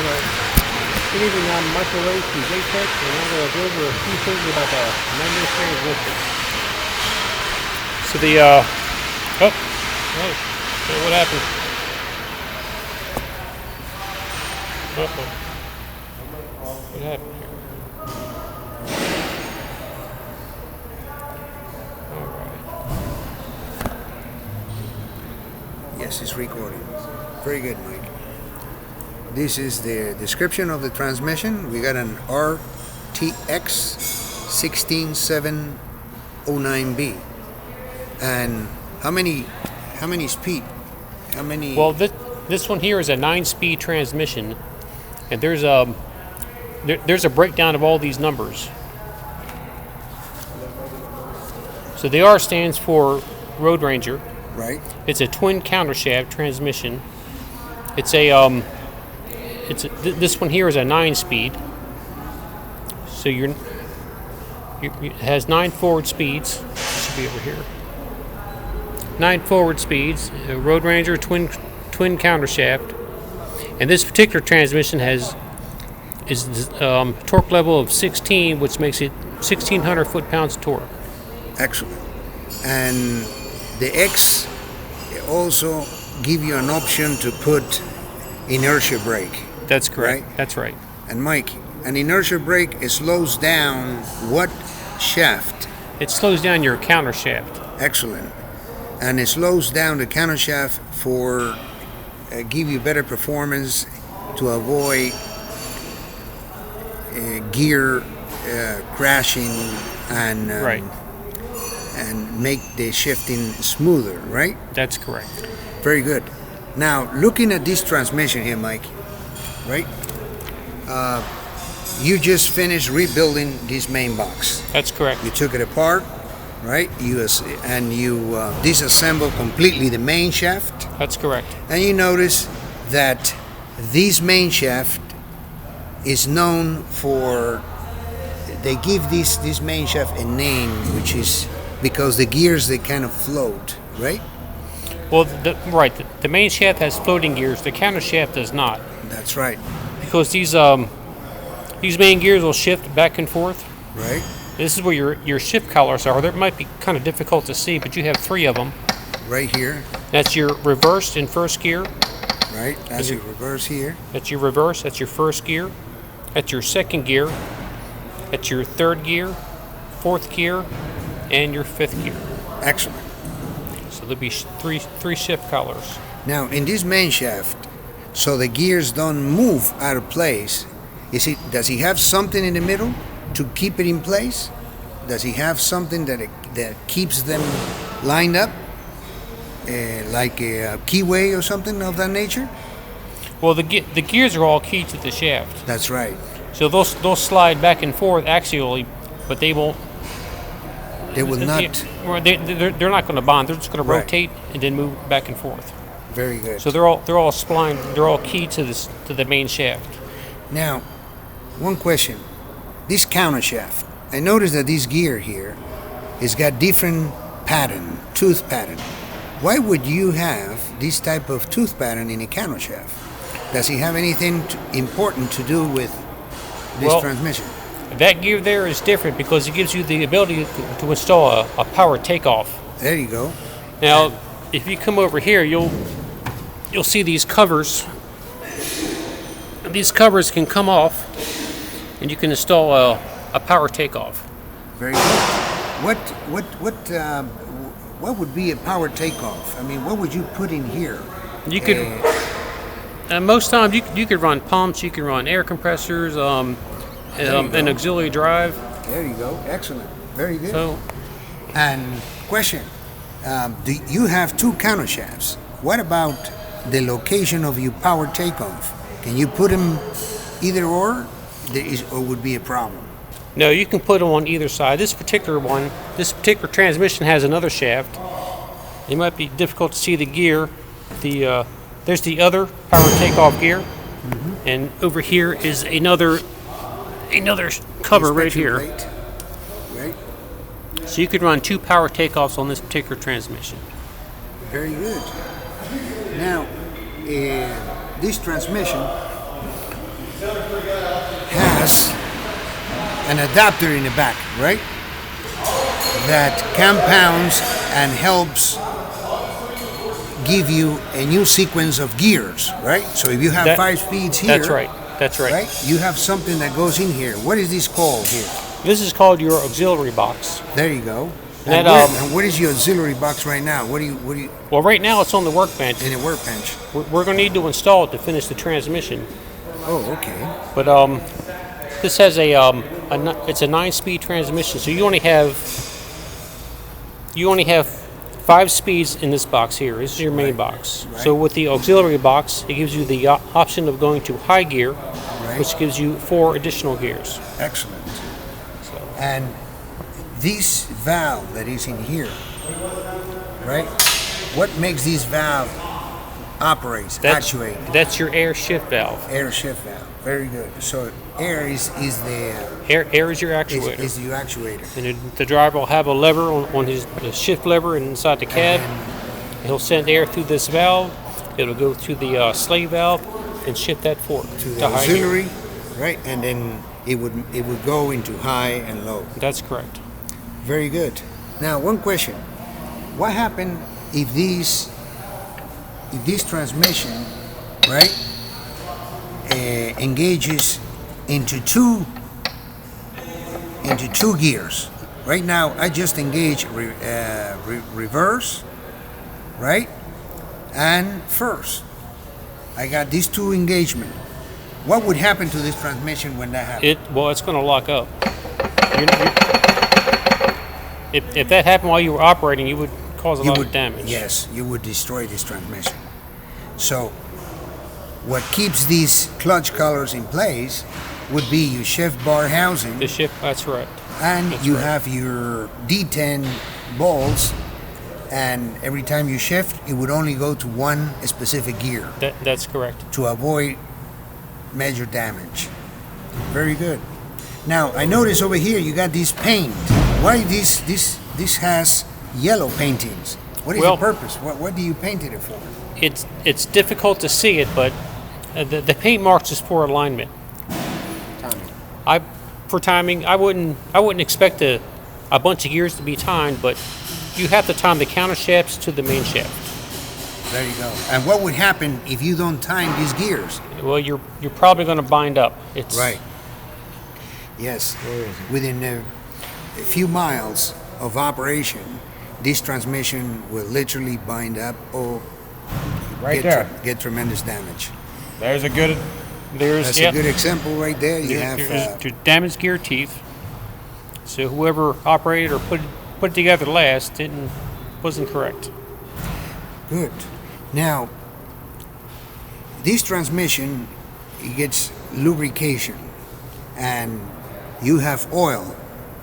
anything on microwave to JTEX, and I'm going to go over a few things about the manual transmission. So the, what happened? What happened here? Yes, it's recording. Very good, Mike. This is the description of the transmission. We got an RTX 16709B. And how many speed? How many? Well, this one here is a 9-speed transmission, and there's a breakdown of all these numbers. So the R stands for Roadranger. Right. It's a twin countershaft transmission. It's this one here is a 9-speed. So it has 9 forward speeds. It should be over here. 9 forward speeds. Roadranger twin countershaft. And this particular transmission is torque level of 16, which makes it 1,600 foot-pounds of torque. Excellent. And the X also give you an option to put inertia brake. That's correct. Right? That's right. And Mike, an inertia brake slows down what shaft? It slows down your countershaft. Excellent. And it slows down the countershaft for give you better performance to avoid gear crashing and right. And make the shifting smoother, right? That's correct. Very good. Now, looking at this transmission here, Mike, right? You just finished rebuilding this main box. That's correct. You took it apart, right? You disassembled completely the main shaft. That's correct. And you notice that this main shaft is known for, they give this main shaft a name, which is because the gears, they kind of float, right? Well, the main shaft has floating gears. The countershaft does not. That's right. Because these main gears will shift back and forth. Right. This is where your shift collars are. They might be kind of difficult to see, but you have 3 of them. Right here. That's your reverse in first gear. Right. That's your reverse here. That's your reverse. That's your first gear. That's your second gear. That's your third gear, fourth gear, and your 5th gear. Excellent. So there'll be three shift collars. Now, in this main shaft, so the gears don't move out of place, does he have something in the middle to keep it in place? Does he have something that keeps them lined up, like a keyway or something of that nature? Well, the gears are all keyed to the shaft. That's right. So they'll slide back and forth axially, but they won't. They will not. They're not going to bond. They're just going to Right. rotate and then move back and forth. Very good. So they're all splined. They're all keyed to the main shaft. Now, one question. This counter shaft. I noticed that this gear here has got different pattern, tooth pattern. Why would you have this type of tooth pattern in a counter shaft? Does it have anything important to do with this transmission? That gear there is different because it gives you the ability to install a power takeoff. There you go. Now, if you come over here, you'll see these covers. And these covers can come off, and you can install a power takeoff. Very good. What would be a power takeoff? I mean, what would you put in here? You could. Most times, you could run pumps. You can run air compressors. An auxiliary drive. There you go. Excellent. Very good. So, and question, you have 2 counter shafts. What about the location of your power takeoff? Can you put them either or would be a problem? no, you can put them on either side. This particular transmission has another shaft. It might be difficult to see the gear. There's the other power takeoff gear, and over here is another cover right here. Plate. Right. So you could run 2 power takeoffs on this particular transmission. Very good. Now, this transmission has an adapter in the back, right? That compounds and helps give you a new sequence of gears, right? So if you have 5 speeds here, That's right. That's right. right, you have something that goes in here. What is this called here? This is called your auxiliary box. There you go. That, And what is your auxiliary box right now? What do you Well, right now it's on the workbench. in a workbench? We're going to need to install it to finish the transmission. Oh, okay. But this has it's a 9-speed transmission, so you only have 5 speeds in this box here. This is your main box. Right. So with the auxiliary box, it gives you the option of going to high gear, Right. which gives you 4 additional gears. Excellent. And this valve that is in here, right? What makes this valve actuate? That's your air shift valve. Air shift valve. Very good. So air is the Air is your actuator. is the actuator. And the driver will have a lever on his shift lever inside the cab. He'll send air through this valve. It'll go through the slave valve and shift that forward To the high gear. auxiliary, right? And then it would go into high and low. That's correct. Very good. Now, one question: what happened if this transmission, right, engages into two gears? Right now, I just engage reverse, right, and first. I got these 2 engagement. What would happen to this transmission when that happens? It's going to lock up. If that happened while you were operating, you would cause a lot of damage. Yes, you would destroy this transmission. So, what keeps these clutch collars in place would be your shift bar housing, The shift. That's right. and that's you right. have your D10 balls, and every time you shift, it would only go to one specific gear That's correct. to avoid major damage. Very good. Now, I notice over here you got this paint. Why this has yellow paintings? What is Well- the purpose? What do you paint it for? It's difficult to see it, but the paint marks is for alignment. For timing, I wouldn't expect a bunch of gears to be timed, but you have to time the counter shafts to the main shaft. There you go. And what would happen if you don't time these gears? Well, you're probably going to bind up. It's Right. Yes. Within a few miles of operation, this transmission will literally bind up or Right there. get tremendous damage. There's a good. That's yep. a good example right there. You have to damage gear teeth. So whoever operated or put it together last wasn't correct. good. Now, this transmission, it gets lubrication, and you have oil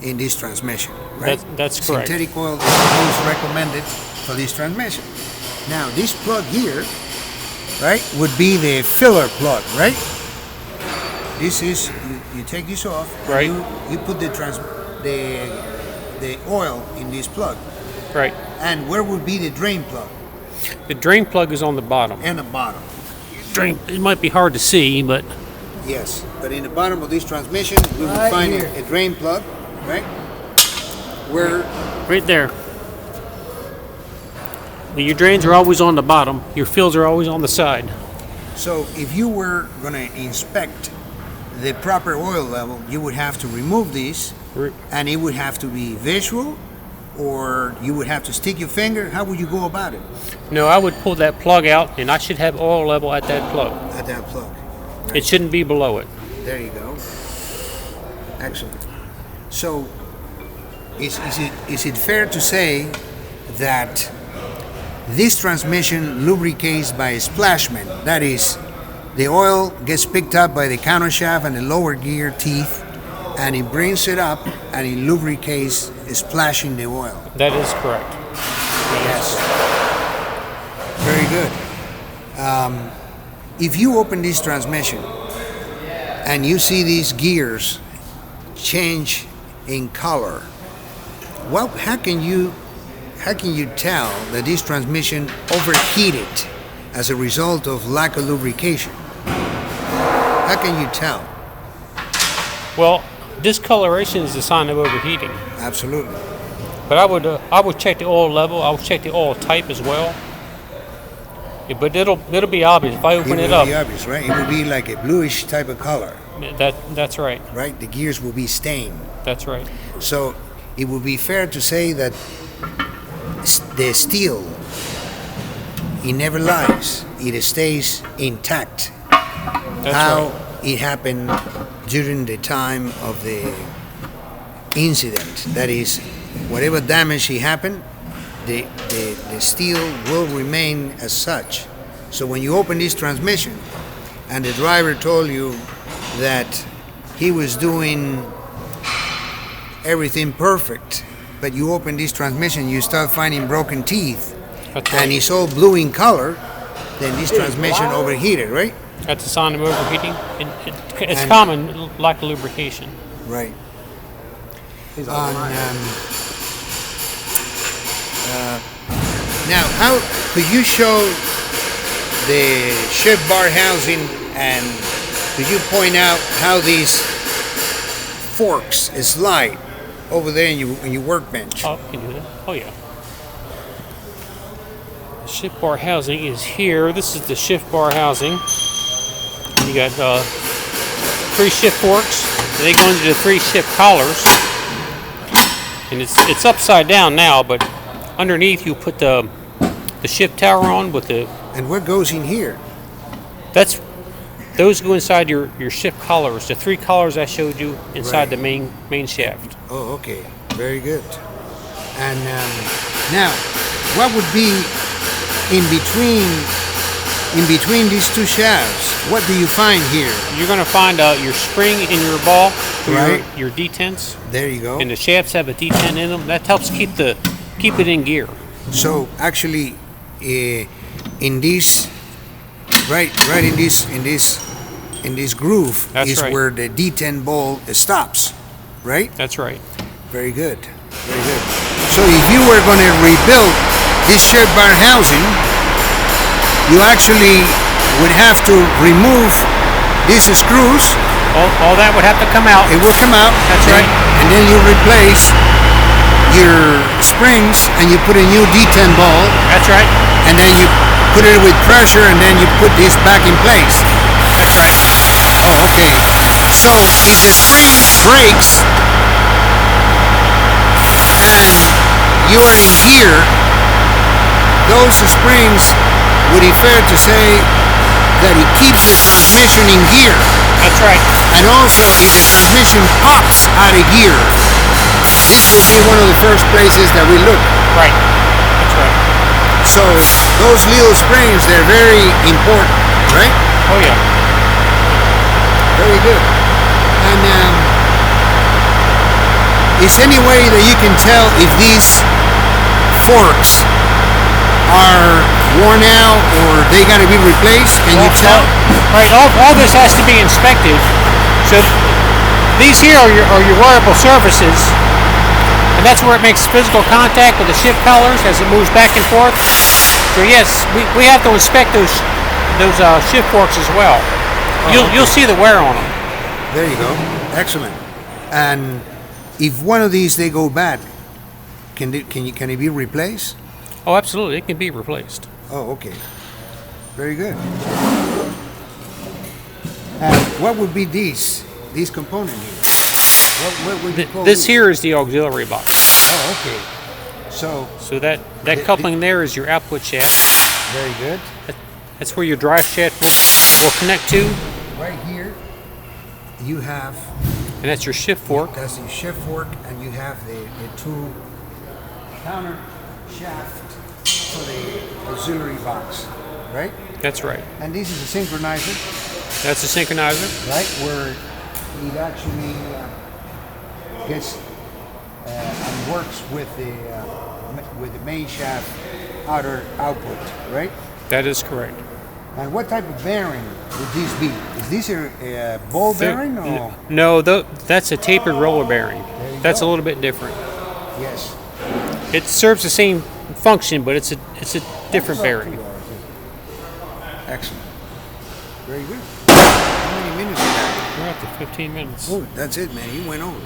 in this transmission, right? That's correct. Synthetic oil is most recommended for this transmission. Now, this plug here, right, would be the filler plug, right? This is you take this off, and Right. You put the oil in this plug, Right. and where would be the drain plug? The drain plug is on the bottom. And the bottom. It might be hard to see, but Yes, but in the bottom of this transmission, we will Right find here. a drain plug, right? Where right there. Your drains are always on the bottom. Your fills are always on the side. so if you were going to inspect the proper oil level, you would have to remove these, and it would have to be visual, or you would have to stick your finger. How would you go about it No, I would pull that plug out, and I should have oil level at that plug. at that plug? It shouldn't be below it. There you go. Excellent. So, is it fair to say that this transmission lubricates by splashment? That is, the oil gets picked up by the countershaft and the lower gear teeth, and it brings it up and it lubricates, splashing the oil. That is correct. Yes. Very good. If you open this transmission and you see these gears change in color, how can you tell that this transmission overheated as a result of lack of lubrication? How can you tell? Well, discoloration is a sign of overheating. Absolutely. But I would check the oil level. I would check the oil type as well. Yeah, but it'll be obvious if I open it will up. be obvious, right? It will be like a bluish type of color. That's right. Right? The gears will be stained. That's right. So it would be fair to say that the steel, it never lies. It stays intact. That's How right. it happened during the time of the incident. That is, whatever damage happened, the steel will remain as such. So when you open this transmission and the driver told you that he was doing everything perfect, but you open this transmission, you start finding broken teeth, That's right. and it's all blue in color, then this transmission overheated, right? That's a sign of overheating. It's common, like lubrication. Right. Now, how could you show the shift bar housing, and could you point out how these forks slide over there in your workbench? Oh, you can do that. Oh yeah. The shift bar housing is here. This is the shift bar housing. You got 3 shift forks. They go into the 3 shift collars, and it's upside down now. But underneath, you put the shift tower on with the. And what goes in here? Those go inside your shift collars. The 3 collars I showed you inside the main shaft. Oh, okay, very good. And now, what would be in between these 2 shafts? What do you find here? You're going to find your spring in your ball, Right. your detents, There you go. and the shafts have a detent in them. That helps keep it in gear. So actually, in this, right in this groove That's is right. where the D10 ball stops, right? That's right. Very good, very good. So if you were going to rebuild this shift bar housing, you actually would have to remove these screws. All that would have to come out. It will come out. That's right. And then you replace your springs and you put a new D10 ball. That's right. And then you put it with pressure and then you put this back in place. That's right. Oh, okay. So if the spring breaks and you are in gear, those springs, would it fair to say that it keeps the transmission in gear? That's right. And also, if the transmission pops out of gear, this will be one of the first places that we look. Right. That's right. So those little springs, they're very important, right? Oh yeah. Very good. And is any way that you can tell if these forks are worn out or they got to be replaced? Can you tell? Right. All this has to be inspected. So these here are your wearable surfaces, and that's where it makes physical contact with the shift collars as it moves back and forth. So yes, we have to inspect those shift forks as well. You'll see the wear on them. There you go. Excellent. And if one of these they go bad, can it be replaced? Oh, absolutely. It can be replaced. Oh, okay. Very good. And what would be this component here? What would you call This here is the auxiliary box. Oh, okay. So that coupling there is your output shaft. very good. That's where your drive shaft will connect to, Right here, you have and that's your shift fork. that's the shift fork, and you have the 2 counter shaft for the auxiliary box, right? That's right. And this is a synchronizer, That's a synchronizer. right, where it actually gets and works with the main shaft outer output, right? That is correct. And what type of bearing would this be? Is this a ball bearing or? No, that's a tapered roller bearing. That's a little bit different. Yes. It serves the same function, but it's a different bearing. Excellent. Very good. How many minutes got to 15 minutes. Oh, that's it, man. He went on.